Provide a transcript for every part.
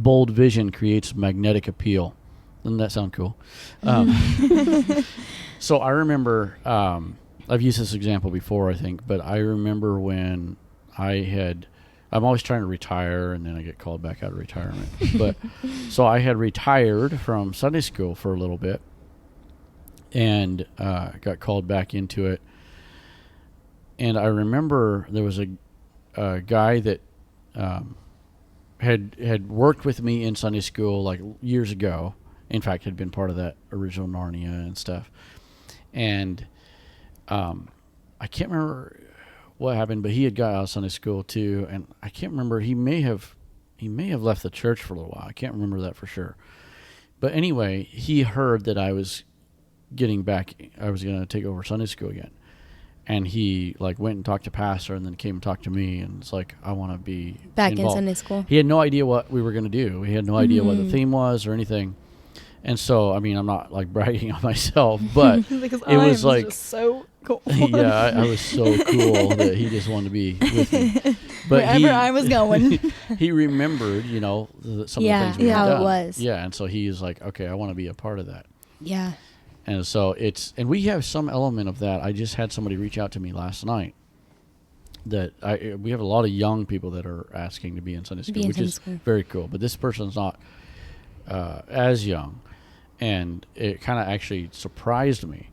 bold vision creates magnetic appeal. Doesn't that sound cool? So I remember, I've used this example before, I think, but I remember when I'm always trying to retire, and then I get called back out of retirement. But so I had retired from Sunday school for a little bit, and got called back into it. And I remember there was a guy that had worked with me in Sunday school like years ago. In fact, had been part of that original Narnia and stuff. And I can't remember what happened, but he had got out of Sunday school too. And I can't remember. He may have left the church for a little while. I can't remember that for sure. But anyway, he heard that I was getting back. I was going to take over Sunday school again. And he like went and talked to pastor, and then came and talked to me, and it's like, I want to be back involved. in Sunday school. He had no idea what we were going to do. He had no idea what the theme was or anything. And so, I mean, I'm not like bragging on myself, but it was like just so cool. Yeah, I was so cool that he just wanted to be with me. But wherever I was going, he remembered, some of the things we had how done. it was. Yeah, and so he was like, okay, I want to be a part of that. Yeah. And so and we have some element of that. I just had somebody reach out to me last night that we have a lot of young people that are asking to be in Sunday school, which is very cool. But this person's not as young, and it kind of actually surprised me.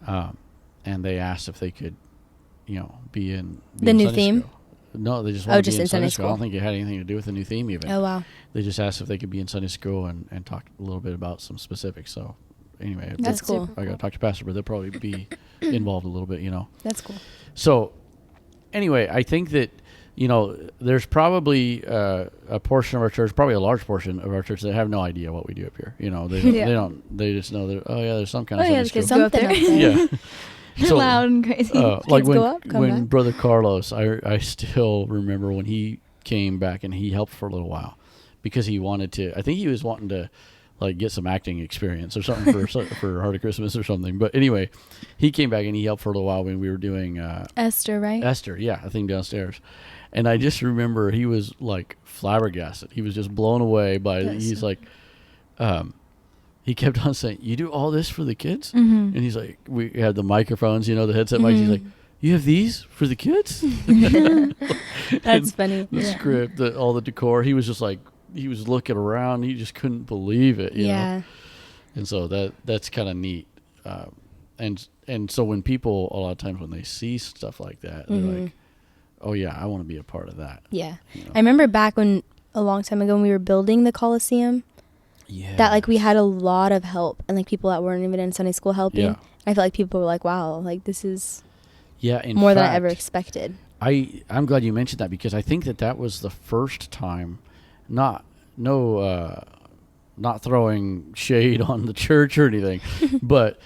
And they asked if they could, be in the new Sunday theme. School. No, they just want to be in Sunday school. school. I don't think it had anything to do with the new theme even. Oh wow! They just asked if they could be in Sunday school and talk a little bit about some specifics. So anyway, that's cool. I got to talk to pastor, but they'll probably be involved a little bit. That's cool. So anyway, I think that there's probably a portion of our church, probably a large portion of our church, that have no idea what we do up here. They don't. They just know that there's some kind of Sunday school. Something up there. Yeah. So, loud and crazy. Like when back. Brother Carlos, I still remember when he came back and he helped for a little while because he wanted to. I think he was wanting to like get some acting experience or something for Heart of Christmas or something. But anyway, he came back and he helped for a little while when we were doing Esther, right? Esther, yeah, I think downstairs. And I just remember he was like flabbergasted. He was just blown away by. He's like. He kept on saying, "You do all this for the kids?" Mm-hmm. And he's like, "We had the microphones, the headset mics." He's like, "You have these for the kids?" That's funny. The script, all the decor. He was just like, he was looking around. He just couldn't believe it. You know? And so that's kind of neat. And so when people, a lot of times when they see stuff like that, they're like, "Oh yeah, I want to be a part of that." Yeah, I remember back when a long time ago when we were building the Coliseum. Yeah. That like we had a lot of help and like people that weren't even in Sunday school helping. Yeah. I felt like people were like, wow, like this is more than I ever expected. I'm glad you mentioned that because I think that was the first time, not throwing shade on the church or anything, but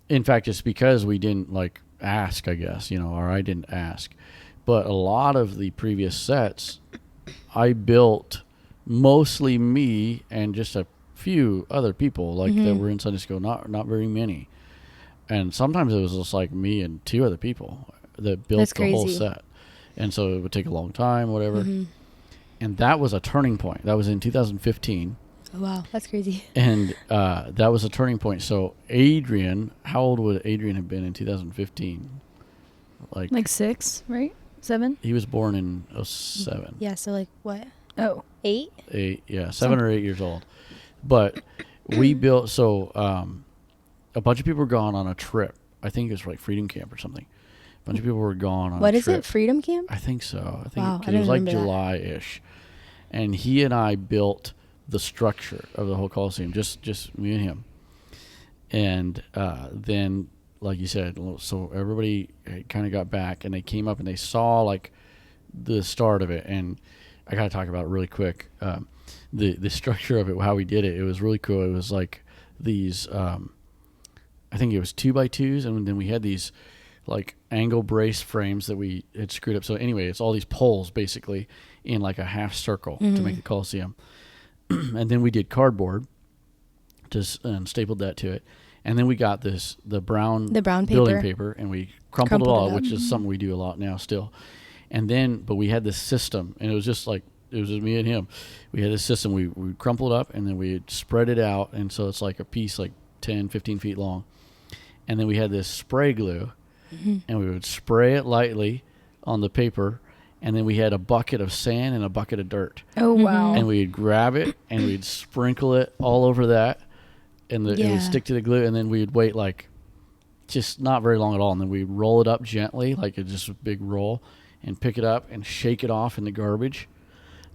in fact it's because we didn't like ask, I guess, or I didn't ask. But a lot of the previous sets I built mostly me and just a few other people like that were in Sunday school, not very many. And sometimes it was just like me and two other people that built the whole set. And so it would take a long time, whatever. And that was a turning point. That was in 2015. Oh, wow. That's crazy. And that was a turning point. So Adrian, how old would Adrian have been in 2015? Like 6, right? 7? He was born in 07. Yeah, so like what? Oh. 8? 8, yeah, 7 or 8 years old. But we built, a bunch of people were gone on a trip. I think it was like Freedom Camp or something. A bunch of people were gone on a trip. What is it, Freedom Camp? I think so. I think wow, it was like July-ish. And he and I built the structure of the whole Coliseum, just me and him. And then, like you said, so everybody kind of got back and they came up and they saw like the start of it. And I got to talk about it really quick. The structure of it, how we did it, it was really cool. It was like these, I think it was 2x2s, and then we had these like angle brace frames that we had screwed up. So anyway, it's all these poles basically in like a half circle to make the Coliseum. And then we did cardboard and stapled that to it. And then we got the brown building paper, and we crumpled it all, which is something we do a lot now still. And then, but we had this system, and it was just like just me and him. We had this system. We crumpled up and then we'd spread it out, and so it's like a piece like 10, 15 feet long. And then we had this spray glue, and we would spray it lightly on the paper, and then we had a bucket of sand and a bucket of dirt. Oh, wow. And we'd grab it and we'd sprinkle it all over that, and it would stick to the glue, and then we'd wait like just not very long at all, and then we'd roll it up gently, like it's just a big roll, and pick it up and shake it off in the garbage.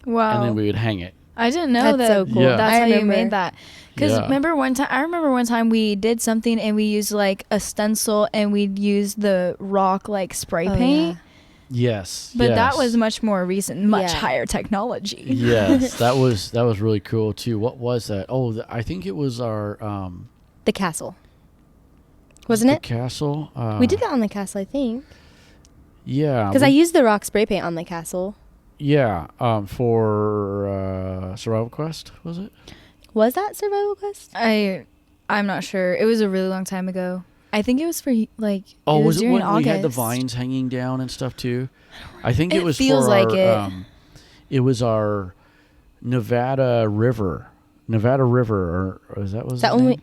Wow. And then we would hang it. I didn't know That's that. so cool. Yeah. That's I how you remember. made that. Because Yeah. remember one time, I remember one time we did something and we used like a stencil and we'd use the rock like spray Oh, paint. Yes. But that yes. was much more recent, much Yeah. higher technology. Yes, that was really cool too. What was that? Oh, I think it was our The castle. Wasn't the it? castle. We did that on the castle, I think. Yeah, Because I used the rock spray paint on the castle. yeah for Survival Quest, was it? Was that Survival Quest? I'm not sure. It was a really long time ago. I think it was for like. Oh, it was it during when August. we had the vines hanging down and stuff too? I think it It was feels for like our, it. it was our Nevada River, or is that was That the one name?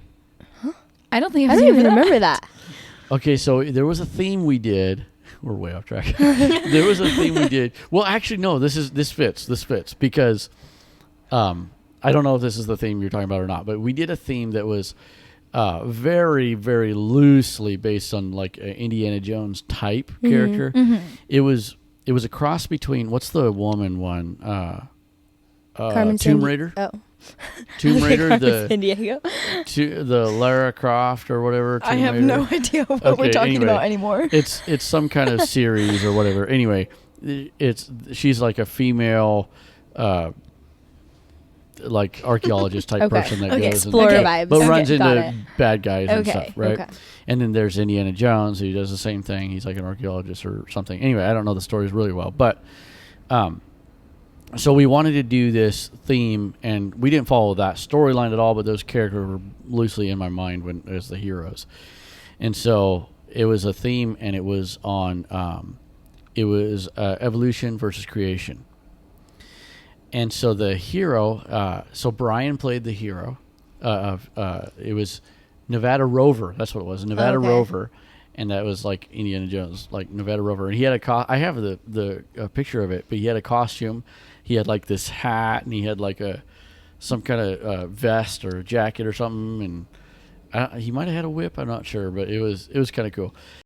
I don't think I don't even remember that. Okay, so there was a theme we did. We're way off track. There was a theme we did. Well, actually, no. This fits because I don't know if this is the theme you're talking about or not. But we did a theme that was very, very loosely based on like an Indiana Jones type character. Mm-hmm. It was a cross between what's the woman one? Carmen Tomb Sandiego. Raider. Oh. Tomb Raider. Carmen Sandiego. The Lara Croft or whatever. I Tomb have Raider. no idea what we're Okay, talking anyway. about anymore. It's some kind of series or whatever. Anyway, she's like a female, like archaeologist type Okay. person that Okay, goes Explorer and, vibes. but Okay, runs got into it. bad guys and Okay, stuff, right? okay. And then there's Indiana Jones, who does the same thing. He's like an archaeologist or something. Anyway, I don't know the stories really well, but so we wanted to do this theme, and we didn't follow that storyline at all, but those characters were loosely in my mind as the heroes. And so it was a theme, and it was on evolution versus creation. And so the hero, so Brian played the hero it was Nevada Rover. That's what it was, Nevada Okay. Rover. And that was like Indiana Jones, like Nevada Rover. And he had I have the picture of it, but he had a costume. He had like this hat, and he had like some kind of vest or jacket or something. And he might have had a whip. I'm not sure, but it was kind of cool.